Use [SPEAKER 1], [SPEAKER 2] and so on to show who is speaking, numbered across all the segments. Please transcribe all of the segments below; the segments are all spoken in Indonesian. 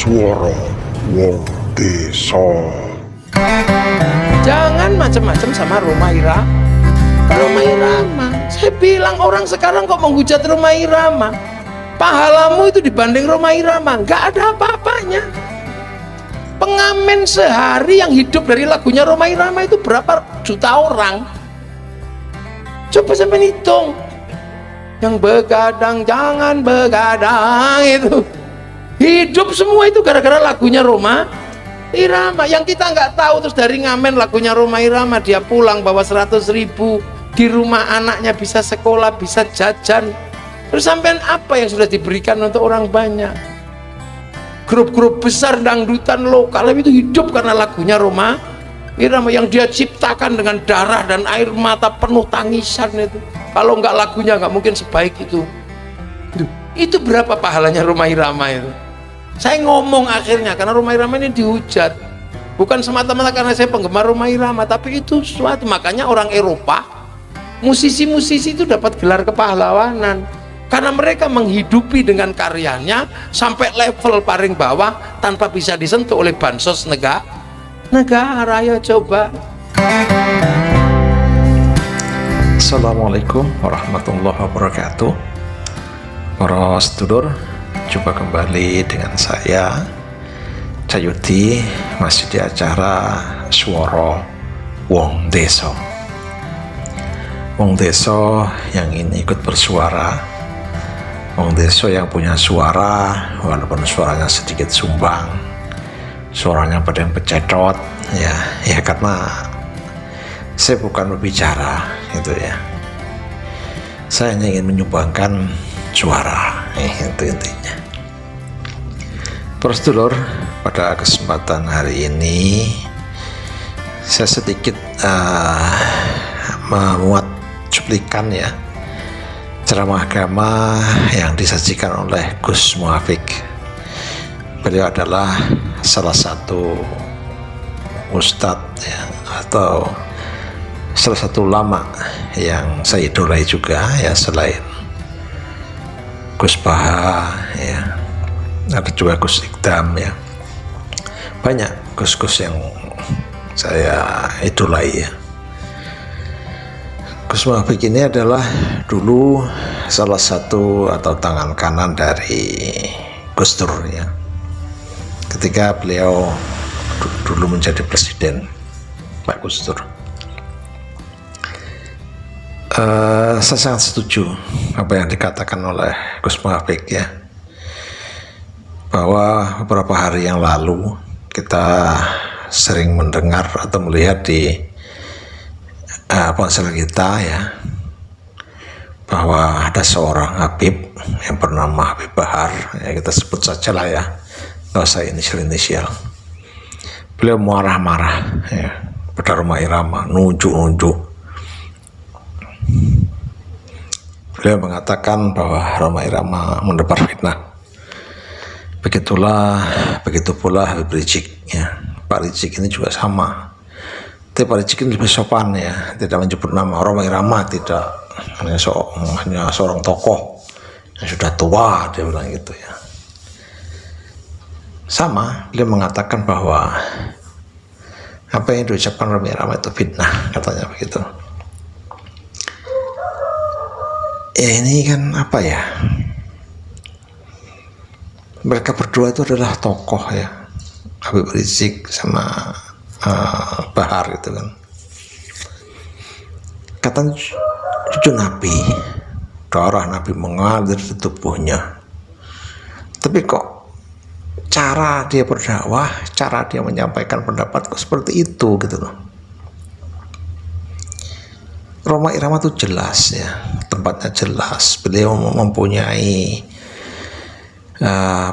[SPEAKER 1] Suara Wong Desa.
[SPEAKER 2] Jangan macam-macam sama Rhoma Irama. Saya bilang orang sekarang kok menghujat Rhoma Irama. Pahalamu itu dibanding Rhoma Irama nggak ada apa-apanya. Pengamen sehari yang hidup dari lagunya Rhoma Irama itu berapa juta orang? Coba sampai hitung. Yang begadang jangan begadang itu hidup semua itu gara-gara lagunya Rhoma Irama. Yang kita nggak tahu terus dari ngamen lagunya Rhoma Irama dia pulang bawa 100.000, di rumah anaknya bisa sekolah, bisa jajan. Terus sampean apa yang sudah diberikan untuk orang banyak? Grup-grup besar dangdutan lokal itu hidup karena lagunya Rhoma Irama yang dia ciptakan dengan darah dan air mata penuh tangisan itu. Kalau nggak lagunya nggak mungkin sebaik itu. Itu berapa pahalanya Rhoma Irama itu? Saya ngomong akhirnya karena Rhoma Irama ini dihujat. Bukan semata-mata karena saya penggemar Rhoma Irama, tapi itu suatu, makanya orang Eropa, musisi-musisi itu dapat gelar kepahlawanan karena mereka menghidupi dengan karyanya sampai level paling bawah tanpa bisa disentuh oleh bansos negara. Ayo coba.
[SPEAKER 3] Assalamualaikum warahmatullahi wabarakatuh. Para sedulur, jumpa kembali dengan saya Cayudi, masih di acara Suara Wong Desa. Wong Desa yang ingin ikut bersuara, Wong Desa yang punya suara walaupun suaranya sedikit sumbang, suaranya pada yang pecedot ya karena saya bukan berbicara gitu ya, saya hanya ingin menyumbangkan suara, itu intinya. Para sedulur, pada kesempatan hari ini saya sedikit memuat cuplikan ya ceramah agama yang disajikan oleh Gus Muafik. Beliau adalah salah satu ustadz ya, atau salah satu ulama yang saya idolai juga ya, selain Gus Baha ya, ada juga Gus Ikdam ya, banyak Gus-Gus yang saya idolai ya. Gus Muafik ini adalah dulu salah satu atau tangan kanan dari Gus Dur ya, ketika beliau dulu menjadi presiden, Pak Gus Dur. Saya sangat setuju apa yang dikatakan oleh Gus Muafik ya, bahwa beberapa hari yang lalu kita sering mendengar atau melihat di ponsel kita ya, bahwa ada seorang Habib yang bernama Habib Bahar ya, kita sebut saja lah ya, nggak usah inisial. Beliau marah-marah ya pada Rhoma Irama, nunjuk. Beliau mengatakan bahwa Rhoma Irama mendebar fitnah. Begitu pula Habib Rizik ya. Pak Rizik ini juga sama. Tapi Pak Rizik ini lebih sopan ya, tidak menyebut nama. Rhoma Irama tidak, hanya seorang tokoh yang sudah tua, dia bilang gitu ya. Sama, beliau mengatakan bahwa apa yang diucapkan Rhoma Irama itu fitnah, katanya begitu. Ya ini kan apa ya, mereka berdua itu adalah tokoh ya, Habib Rizik sama Bahar itu kan, katanya cucu Nabi, darah Nabi mengalir di tubuhnya, tapi kok cara dia berdakwah, cara dia menyampaikan pendapat kok seperti itu gitu loh. Rhoma Irama itu jelas ya, tempatnya jelas. Beliau mempunyai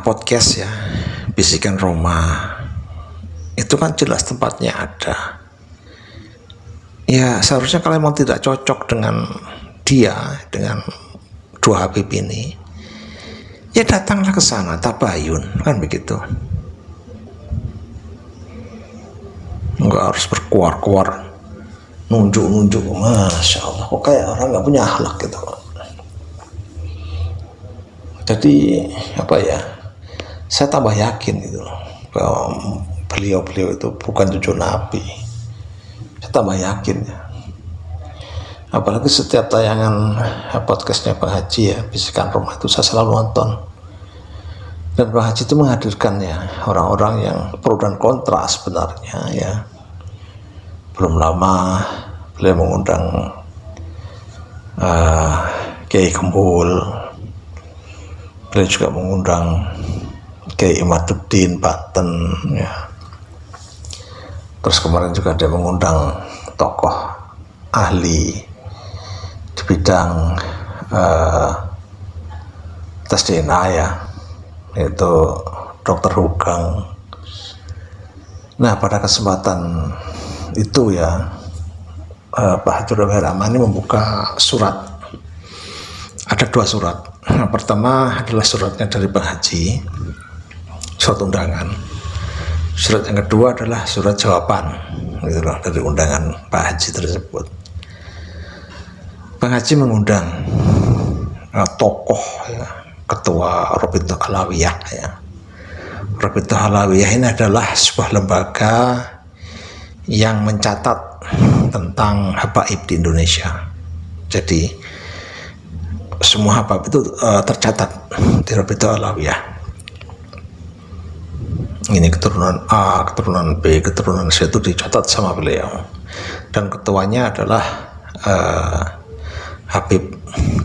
[SPEAKER 3] podcast ya, Bisikan Rhoma, itu kan jelas tempatnya ada. Ya seharusnya kalau memang tidak cocok dengan dia, dengan dua Habib ini, ya datanglah ke sana, tabayun, kan begitu. Enggak harus berkuar-kuar, nunjuk, masya Allah, kok kayak orang nggak punya akhlak gitu. Jadi apa ya, saya tambah yakin gitu loh, bahwa beliau-beliau itu bukan cucu Nabi. Saya tambah yakin ya. Apalagi setiap tayangan podcastnya Bang Haji ya, Bisikan Roma itu saya selalu nonton. Dan Bang Haji itu menghadirkan ya orang-orang yang pro dan kontra sebenarnya ya. Belum lama beliau mengundang Kiai Kembul, beliau juga mengundang Kiai Imaduddin Banten ya. Terus kemarin juga dia mengundang tokoh ahli di bidang tes DNA ya, yaitu Dr. Hugang. Nah, pada kesempatan itu ya, Pak Hatur Rahmani membuka surat. Ada 2 surat. Yang pertama adalah suratnya dari Bang Haji, surat undangan. Surat yang kedua adalah surat jawaban gitu loh, dari undangan Pak Haji tersebut. Bang Haji mengundang tokoh ya, Ketua Rabithah Alawiyah ya. Rabithah Alawiyah ini adalah sebuah lembaga yang mencatat tentang habaib di Indonesia. Jadi semua habaib itu tercatat di Rabithah Alawiyah. Ini keturunan A, keturunan B, keturunan C itu dicatat sama beliau. Dan ketuanya adalah Habib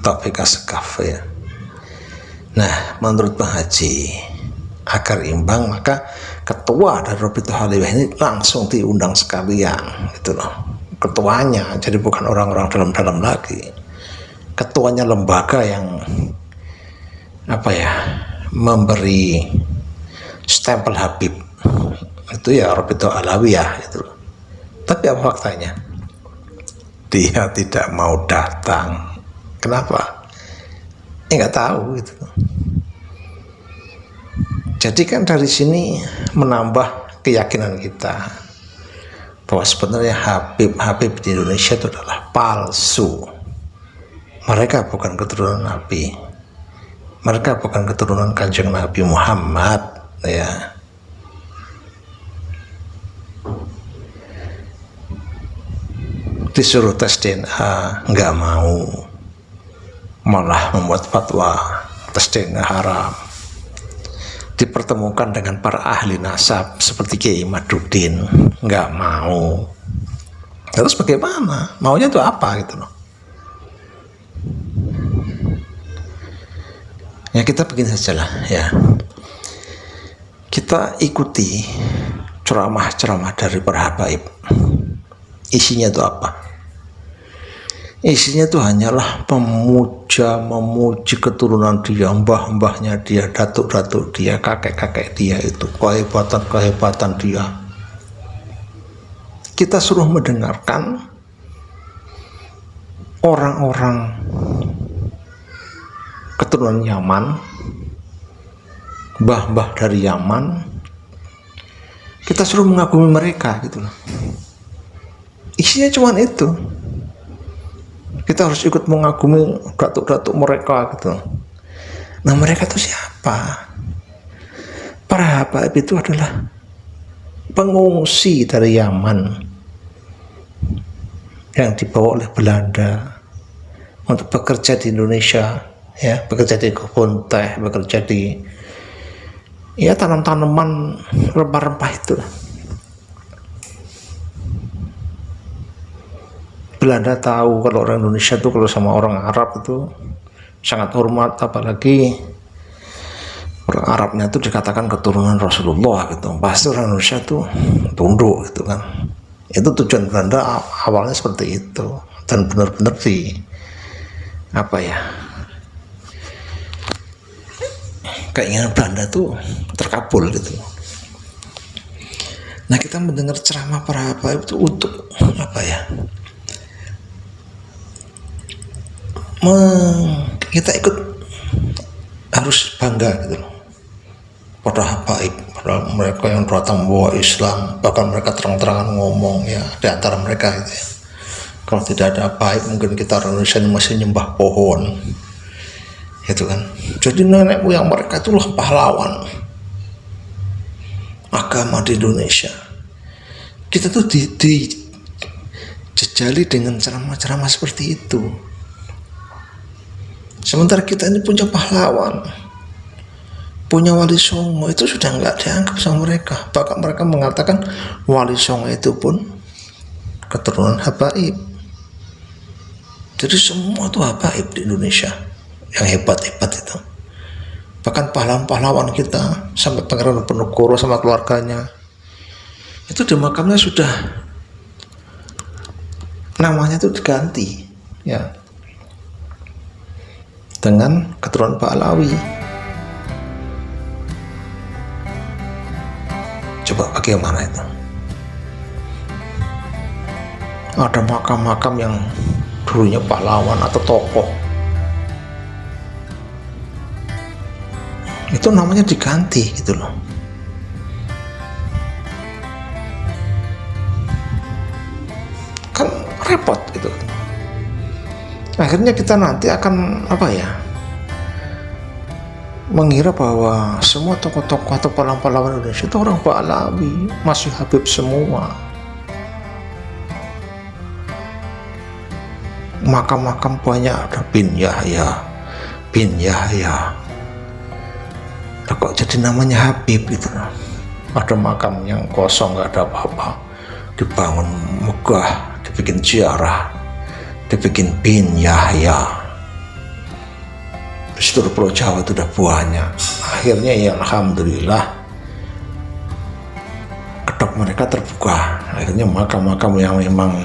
[SPEAKER 3] Taufik Assegaf ya. Nah, menurut Bang Haji, agar imbang maka ketua dari Rabithah Alawiyah ini langsung diundang sekalian gitu loh. Ketuanya, jadi bukan orang-orang dalam-dalam lagi. Ketuanya lembaga yang memberi stempel Habib itu ya Rabithah Alawiyah itu. Tapi apa faktanya? Dia tidak mau datang. Kenapa? Nggak tahu gitu. Jadi kan dari sini menambah keyakinan kita bahwa sebenarnya Habib di Indonesia itu adalah palsu. Mereka bukan keturunan Nabi. Mereka bukan keturunan Kanjeng Nabi Muhammad ya. Disuruh tes DNA nggak mau, malah membuat fatwa tes DNA haram. Dipertemukan dengan para ahli nasab seperti Kiai Imaduddin, nggak mau. Terus bagaimana? Maunya itu apa gitu loh? Ya kita begini sajalah ya. Kita ikuti ceramah-ceramah dari para habaib. Isinya itu apa? Isinya itu hanyalah memuji keturunan dia, mbah-mbahnya dia, datuk-datuk dia, kakek-kakek dia, itu kehebatan dia. Kita suruh mendengarkan orang-orang keturunan Yaman, mbah-mbah dari Yaman, kita suruh mengagumi mereka gitu loh. Isinya cuma itu. Kita harus ikut mengagumi datuk-datuk mereka gitu. Nah, mereka itu siapa? Para habaib itu adalah pengungsi dari Yaman yang dibawa oleh Belanda untuk bekerja di Indonesia ya, bekerja di kebun teh, bekerja di ya tanam-tanaman rempah-rempah itu. Belanda tahu kalau orang Indonesia itu kalau sama orang Arab itu sangat hormat, apalagi orang Arabnya itu dikatakan keturunan Rasulullah gitu. Pasti orang Indonesia itu tunduk gitu kan. Itu tujuan Belanda awalnya seperti itu, dan benar-benar di keinginan Belanda tuh terkabul gitu. Nah, kita mendengar ceramah para habaib itu untuk kita ikut harus bangga gitu loh pada habaib, pada mereka yang datang membawa Islam, bahkan mereka terang-terangan ngomong ya di antara mereka gitu ya. Kalau tidak ada habaib mungkin kita orang Indonesia masih nyembah pohon gitu kan. Jadi nenek moyang mereka itulah pahlawan agama di Indonesia. Kita tuh dijejali dengan ceramah-ceramah seperti itu. Sementara kita ini punya pahlawan, punya Wali Songo, itu sudah nggak dianggap sama mereka. Bahkan mereka mengatakan Wali Songo itu pun keturunan habaib. Jadi semua itu habaib di Indonesia yang hebat-hebat itu. Bahkan pahlawan-pahlawan kita sampai Pangeran Diponegoro sama keluarganya itu di makamnya sudah namanya itu diganti ya dengan keturunan Pahlawi. Coba bagaimana itu? Ada makam-makam yang dulunya pahlawan atau tokoh, itu namanya diganti gitu loh. Kan repot gitu. Akhirnya kita nanti akan apa ya, mengira bahwa semua tokoh-tokoh atau pahlawan-pahlawan Indonesia itu orang Pahlawi, masih Habib semua. Makam-makam banyak, ada bin Yahya. Nah, kok jadi namanya Habib gitu. Ada makam yang kosong, nggak ada apa-apa, dibangun megah, dibikin ziarah, dibikin bin Yahya. Di seluruh Pulau Jawa itu udah banyak. Akhirnya ya alhamdulillah kedok mereka terbuka. Akhirnya makam-makam yang memang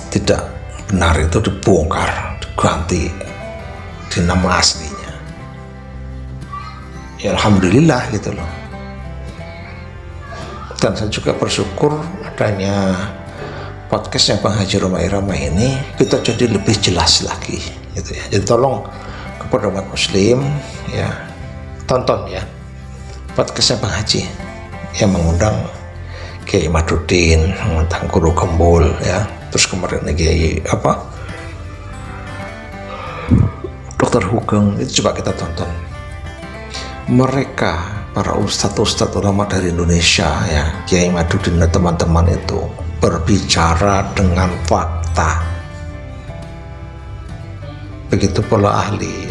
[SPEAKER 3] tidak benar itu dibongkar, diganti di nama aslinya. Ya alhamdulillah gitu loh. Dan saya juga bersyukur adanya podcastnya Bang Haji Rhoma Irama ini, kita jadi lebih jelas lagi gitu ya. Jadi tolong kepada umat muslim ya, tonton ya podcastnya Bang Haji yang mengundang Kiai Madudin, mengundang Guru Gembul ya, terus kemarin lagi Dr. Hugeng, itu coba kita tonton. Mereka para ustadz-ustadz ulama dari Indonesia ya, Kiai Madudin dan teman-teman itu berbicara dengan fakta. Begitu pula ahli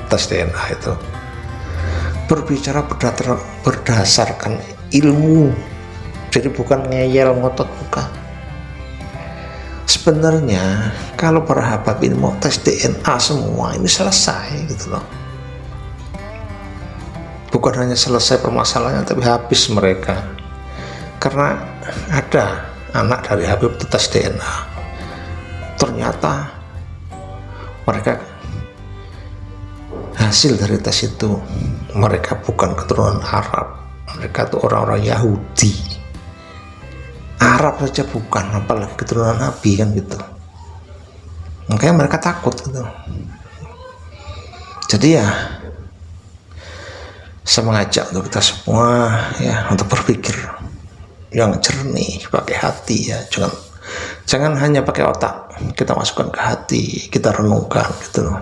[SPEAKER 3] tes DNA itu berbicara berdasarkan ilmu, jadi bukan ngeyel ngotot, bukan. Sebenarnya kalau para habaib ini mau tes DNA semua ini selesai gitu loh. Bukan hanya selesai permasalahannya, tapi habis mereka. Karena ada anak dari Habib itu tes DNA, ternyata mereka hasil dari tes itu mereka bukan keturunan Arab, mereka itu orang-orang Yahudi. Arab saja bukan, apalagi keturunan Nabi kan gitu. Makanya mereka takut gitu. Jadi ya saya mengajak untuk kita semua ya untuk berpikir yang jernih, pakai hati ya, jangan hanya pakai otak, kita masukkan ke hati, kita renungkan gitu loh.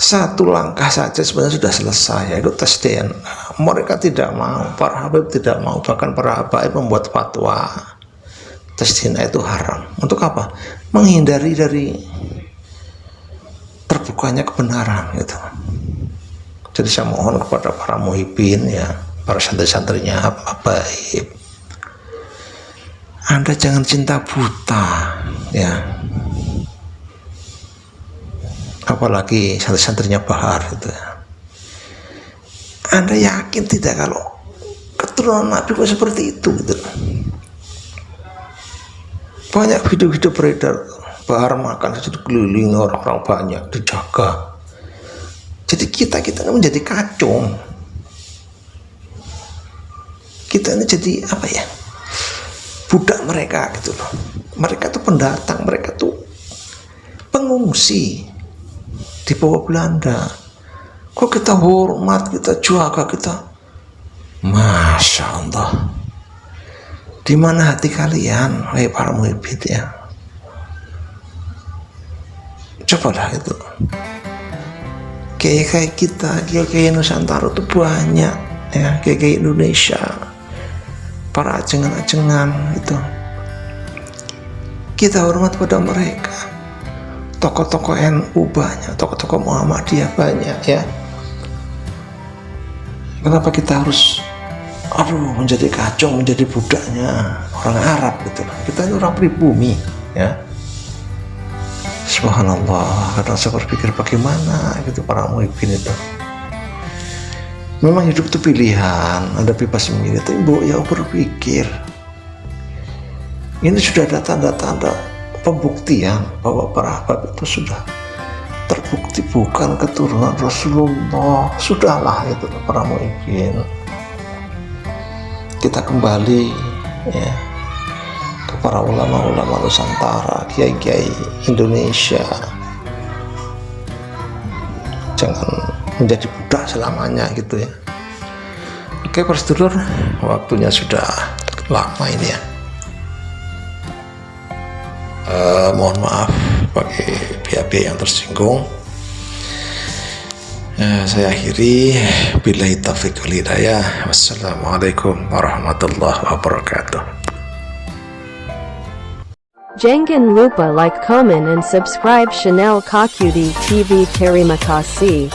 [SPEAKER 3] Satu langkah saja sebenarnya sudah selesai, yaitu tes DNA. Mereka tidak mau, para habaib tidak mau, bahkan para habaib membuat fatwa tes DNA itu haram. Untuk apa? Menghindari dari terbukanya kebenaran gitu. Jadi saya mohon kepada para muhibin ya, para santri-santrinya habaib, Anda jangan cinta buta ya, apalagi santri-santrinya Bahar itu ya. Anda yakin tidak kalau keturunan Nabi kok seperti itu gitu. Banyak video-video beredar Bahar makan saja dikelilingi orang-orang banyak, dijaga. Jadi kita menjadi kacung. Kita ini jadi apa ya, budak mereka gitu loh. Mereka tuh pendatang, mereka tuh pengungsi di bawah Belanda. Kok kita hormat, kita jaga, kita, Masya Allah. Di mana hati kalian, wahai para muhibin ya? Cobalah itu. Kayak kita, kayak Nusantara tuh banyak ya, kiai Indonesia, para ajengan-ajengan itu. Kita hormat pada mereka. Tokoh-tokoh NU banyak, tokoh-tokoh Muhammadiyah banyak ya. Kenapa kita harus menjadi kacung, menjadi budaknya orang Arab gitu? Kita ini orang pribumi ya. Subhanallah, kadang saya berpikir bagaimana gitu para muhibin itu. Memang hidup itu pilihan, Anda bebas memilih, tapi ya berpikir. Ini sudah ada tanda-tanda pembuktian bahwa para Habib itu sudah terbukti bukan keturunan Rasulullah. Sudahlah itu para muhibin. Kita kembali ya ke para ulama-ulama Nusantara, kiai-kiai Indonesia. Jangan menjadi budak selamanya gitu ya. Oke para sedulur, waktunya sudah lama ini ya. Mohon maaf bagi pihak-pihak yang tersinggung. Saya akhiri, billahi taufiq wal hidayah. Wassalamualaikum warahmatullahi wabarakatuh.
[SPEAKER 4] Jangan lupa like, comment and subscribe channel Kakudi TV. Terima kasih.